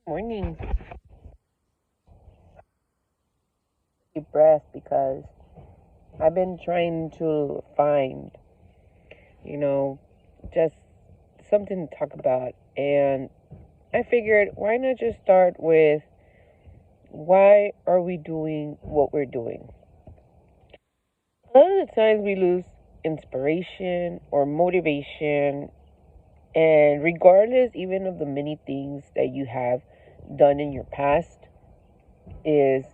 Morning. Deep breath because I've been trying to find, you know, just something to talk about. And I figured, why not just start with why are we doing what we're doing? A lot of the times we lose inspiration or motivation, and regardless even of the many things that you have done in your past, is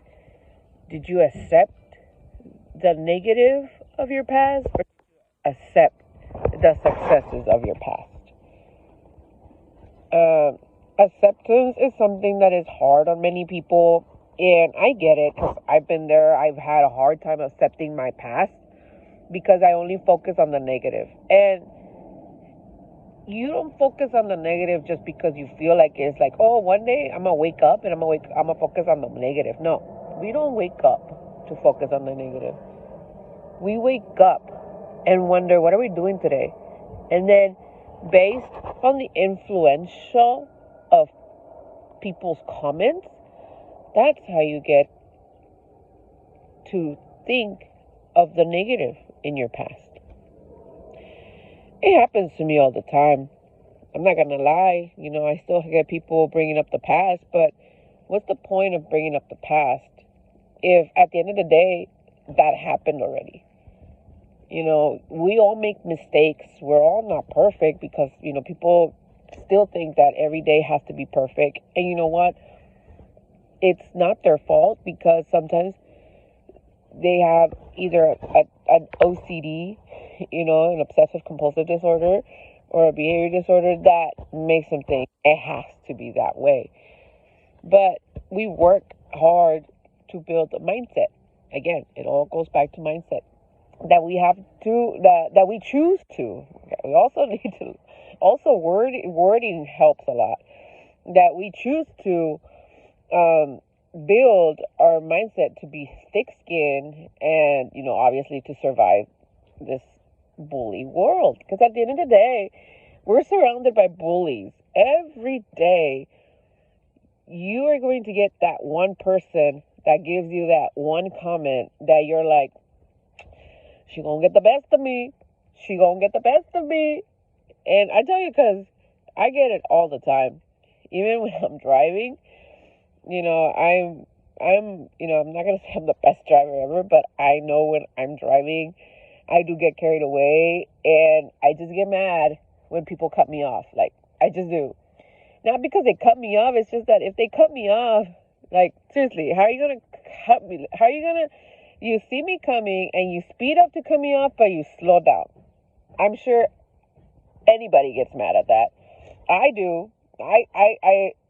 did you accept the negative of your past or accept the successes of your past? Uh, Acceptance is something that is hard on many people, and I get it because I've been there. I've had a hard time accepting my past because I only focus on the negative. And you don't focus on the negative just because you feel like it's like, oh, one day I'm gonna wake up and I'm gonna focus on the negative. No, we don't wake up to focus on the negative. We wake up and wonder, what are we doing today? And then, based on the influential of people's comments, that's how you get to think of the negative in your past. It happens to me all the time. I'm not gonna lie, I still get people bringing up the past, but what's the point of bringing up the past if at the end of the day that happened already? We all make mistakes. We're all not perfect because, people still think that every day has to be perfect. And you know what? It's not their fault because sometimes they have either an OCD, an obsessive compulsive disorder, or a behavior disorder that makes them think it has to be that way. But we work hard to build a mindset. Again, it all goes back to mindset that we have to that we choose to. We also need to also wording helps a lot. That we choose to build our mindset to be thick-skinned and obviously to survive this bully world. Because at the end of the day, we're surrounded by bullies every day. You are going to get that one person that gives you that one comment that you're like, she gonna get the best of me. She gonna get the best of me. And I tell you, because I get it all the time. Even when I'm driving, I'm not gonna say I'm the best driver ever, but I know when I'm driving, I do get carried away, and I just get mad when people cut me off. Like, I just do. Not because they cut me off. It's just that if they cut me off, like, seriously, how are you gonna cut me? How are you gonna? You see me coming and you speed up to cut me off, but you slow down. I'm sure anybody gets mad at that. I do. I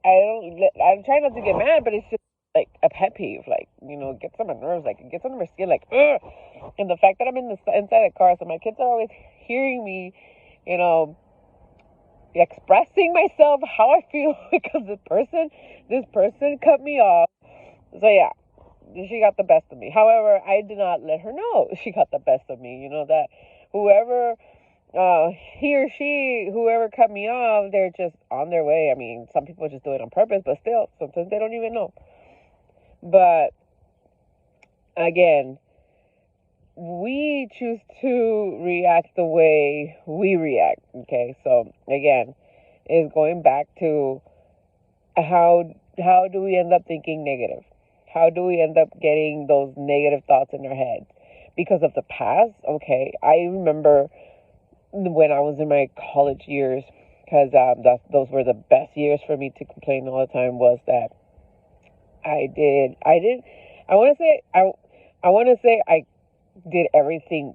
don't. I'm trying not to get mad, but it's just like a pet peeve. Like, it gets on my nerves. Like, it gets under my skin. Like, ugh. And the fact that I'm inside the car, so my kids are always hearing me, you know, expressing myself how I feel because this person cut me off. So yeah, she got the best of me. However, I did not let her know she got the best of me. That whoever he or she, whoever cut me off, they're just on their way. I mean, some people just do it on purpose, but still, sometimes they don't even know. But again, we choose to react the way we react. Okay, so again, is going back to how do we end up thinking negative? How do we end up getting those negative thoughts in our heads? Because of the past? Okay, I remember when I was in my college years, because those were the best years for me to complain all the time, was that I did, I want to say I did everything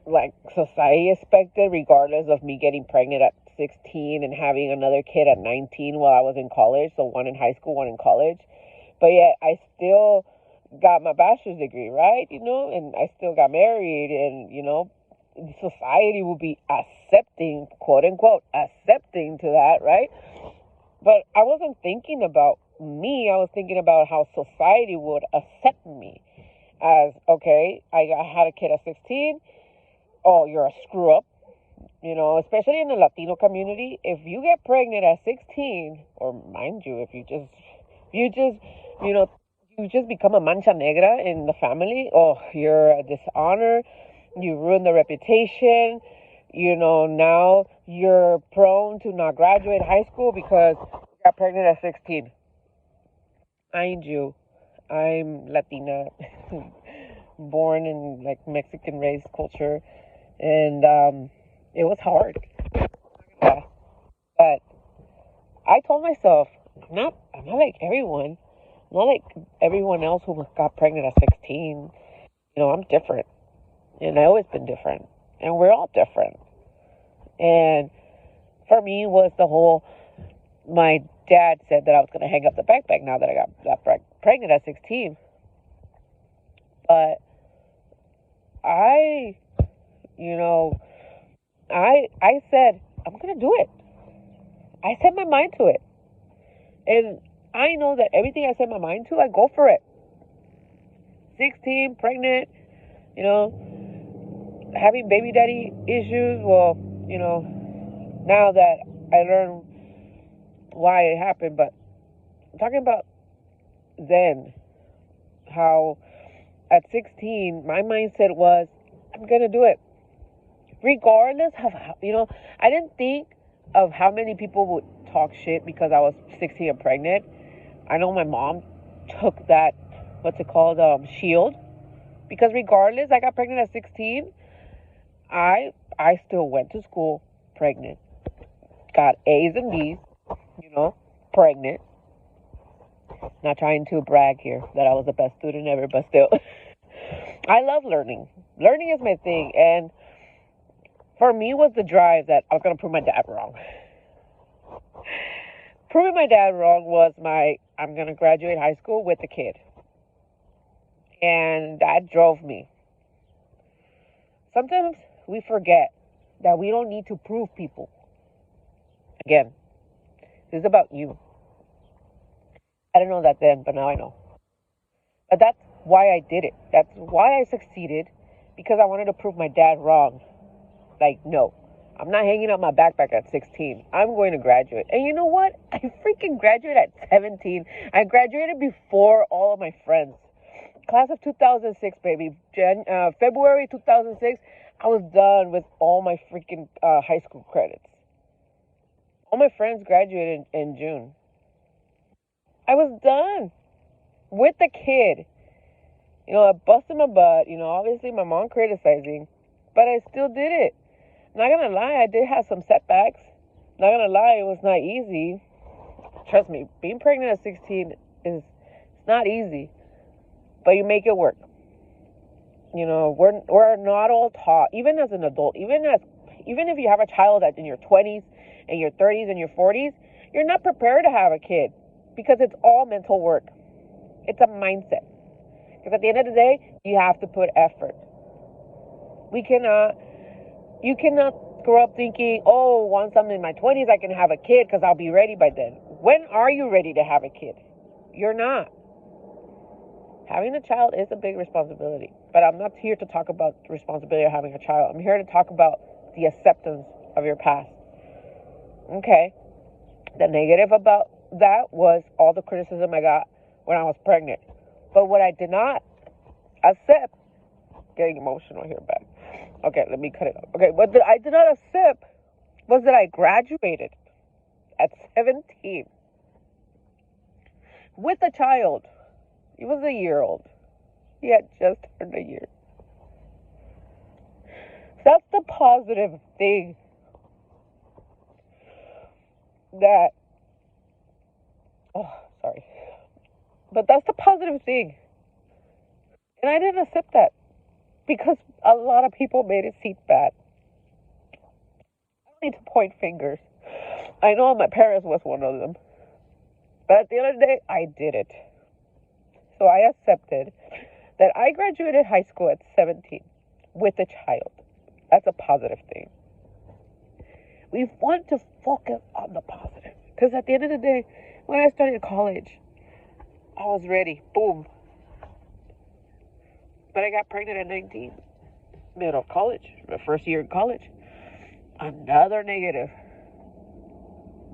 like society expected, regardless of me getting pregnant at 16 and having another kid at 19 while I was in college. So one in high school, one in college. But yet I still got my bachelor's degree, right? And I still got married, and society will be accepting, quote unquote, accepting to that, right? But I wasn't thinking about me. I was thinking about how society would accept me as, okay, I had a kid at 16. Oh, you're a screw up. Especially in the Latino community, if you get pregnant at 16, or mind you, you just, you know, you just become a mancha negra in the family, oh, you're a dishonor, you ruin the reputation, now you're prone to not graduate high school because you got pregnant at 16. Mind you, I'm Latina, born in like Mexican race culture, and it was hard. Yeah. But I told myself, I'm not like everyone. I'm not like everyone else who got pregnant at 16. I'm different, and I always been different, and we're all different. And for me was the whole. My dad said that I was going to hang up the backpack now that I got pregnant at 16. But I, you know, I said I'm going to do it. I set my mind to it, and I know that everything I set my mind to, I go for it. 16, pregnant, you know, having baby daddy issues. Well, now that I learn why it happened, but I'm talking about then, how at 16, my mindset was, I'm going to do it. Regardless of I didn't think of how many people would talk shit because I was 16 and pregnant. I know my mom took that, what's it called, shield. Because regardless, I got pregnant at 16. I still went to school pregnant. Got A's and B's, pregnant. Not trying to brag here that I was the best student ever, but still. I love learning. Learning is my thing. And for me was the drive that I was going to prove my dad wrong. Proving my dad wrong was I'm going to graduate high school with a kid. And that drove me. Sometimes we forget that we don't need to prove people. Again, this is about you. I didn't know that then, but now I know. But that's why I did it. That's why I succeeded, because I wanted to prove my dad wrong. Like, no, I'm not hanging up my backpack at 16. I'm going to graduate. And you know what? I freaking graduated at 17. I graduated before all of my friends. Class of 2006, baby. February 2006, I was done with all my freaking high school credits. All my friends graduated in June. I was done with the kid. I busted my butt. Obviously my mom criticizing, but I still did it. Not gonna lie, I did have some setbacks. Not gonna lie, it was not easy. Trust me, being pregnant at 16 is not easy, but you make it work. We're not all taught, even as an adult, even if you have a child that's in your 20s and your 30s and your 40s, you're not prepared to have a kid because it's all mental work. It's a mindset. Because at the end of the day, you have to put effort. You cannot grow up thinking, oh, once I'm in my 20s, I can have a kid because I'll be ready by then. When are you ready to have a kid? You're not. Having a child is a big responsibility, but I'm not here to talk about the responsibility of having a child. I'm here to talk about the acceptance of your past. Okay. The negative about that was all the criticism I got when I was pregnant. But what I did not accept, getting emotional here, back. Okay, let me cut it off. Okay, what I did not accept was that I graduated at 17 with a child. He was a year old. He had just turned a year. That's the positive thing that, sorry. But that's the positive thing. And I didn't accept that because a lot of people made it seem bad. I don't need to point fingers. I know my parents was one of them. But at the end of the day, I did it. So I accepted that I graduated high school at 17 with a child. That's a positive thing. We want to focus on the positive. Because at the end of the day, when I started college, I was ready. Boom. But I got pregnant at 19. Middle of college. My first year in college. Another negative.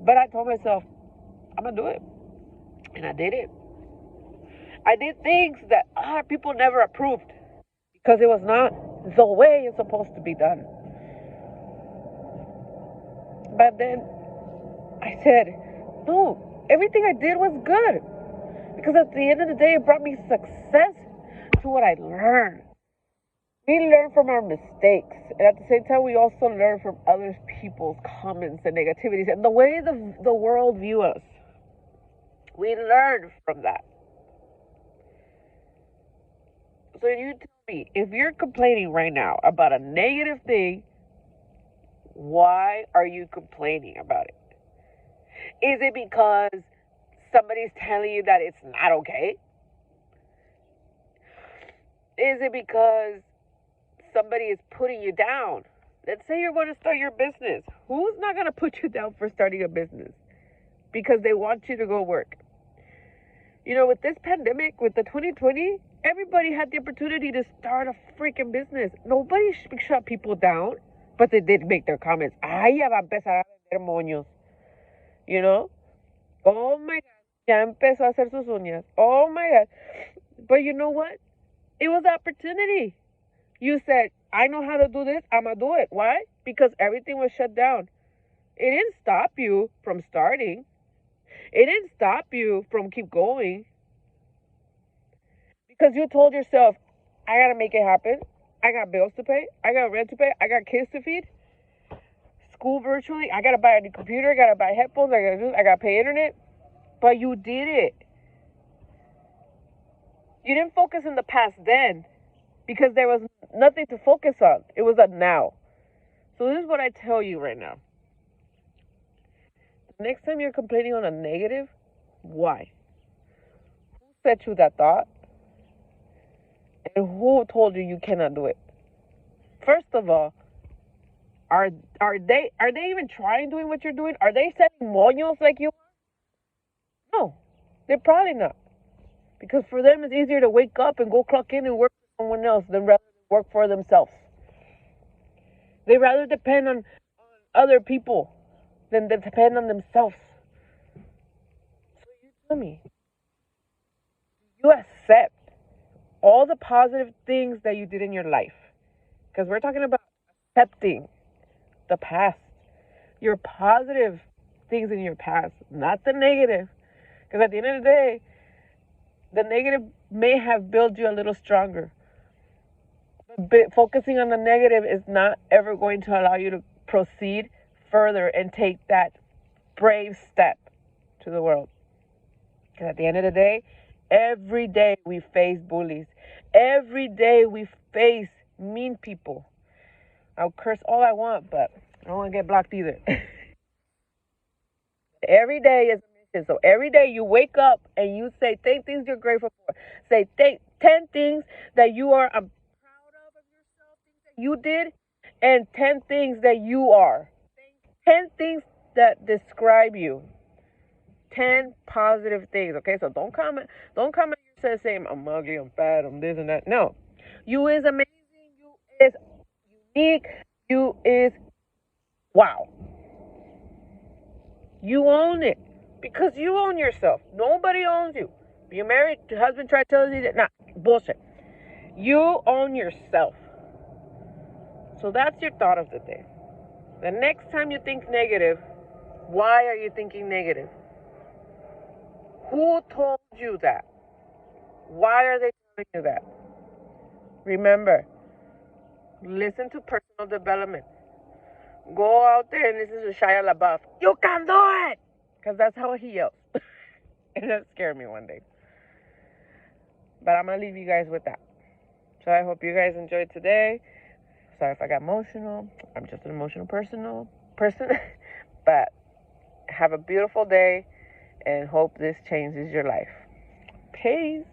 But I told myself, I'm going to do it. And I did it. I did things that other people never approved because it was not the way it's supposed to be done. But then I said, no, everything I did was good. Because at the end of the day, it brought me success to what I learned. We learn from our mistakes. And at the same time, we also learn from other people's comments and negativities and the way the world view us. We learn from that. So you tell me, if you're complaining right now about a negative thing, why are you complaining about it? Is it because somebody's telling you that it's not okay? Is it because somebody is putting you down? Let's say you're going to start your business. Who's not going to put you down for starting a business? Because they want you to go work. You know, with this pandemic, with the 2020, everybody had the opportunity to start a freaking business. Nobody shut people down, but they did make their comments. Ay, ya va a empezar a vender moños. You know? Oh my God. Ya empezó a hacer sus uñas. Oh my God. But you know what? It was opportunity. You said, I know how to do this. I'm going to do it. Why? Because everything was shut down. It didn't stop you from starting. It didn't stop you from keep going. Because you told yourself, I got to make it happen. I got bills to pay. I got rent to pay. I got kids to feed. School virtually. I got to buy a new computer. I got to buy headphones. I got to pay internet. But you did it. You didn't focus in the past then because there was nothing to focus on. It was a now. So this is what I tell you right now. The next time you're complaining on a negative, why? Who set you that thought? And who told you cannot do it? First of all, are they even trying doing what you're doing? Are they setting moños like you are? No, they're probably not. Because for them, it's easier to wake up and go clock in and work for someone else than rather than work for themselves. They rather depend on other people than they depend on themselves. So you tell me, you accept all the positive things that you did in your life. Because we're talking about accepting the past, your positive things in your past, not the negative. Because at the end of the day, the negative may have built you a little stronger. But focusing on the negative is not ever going to allow you to proceed further and take that brave step to the world. Because at the end of the day, every day we face bullies. Every day we face mean people. I'll curse all I want, but I don't want to get blocked either. Every day is a mission. So every day you wake up and you say 10 things you're grateful for. Say 10 things that you are proud of yourself, things that you did, and 10 things that you are. 10 things that describe you. 10 positive things. Okay, so don't comment yourself saying I'm ugly, I'm fat, I'm this and that. No. You is amazing, you is unique, you is wow. You own it. Because you own yourself. Nobody owns you. You're married, your husband tried telling you that. Nah, bullshit. You own yourself. So that's your thought of the day. The next time you think negative, why are you thinking negative? Who told you that? Why are they telling you that? Remember, listen to personal development. Go out there and listen to Shia LaBeouf. You can do it! Because that's how he yells. And that scared me one day. But I'm going to leave you guys with that. So I hope you guys enjoyed today. Sorry if I got emotional. I'm just an emotional person. But have a beautiful day and hope this changes your life. Peace.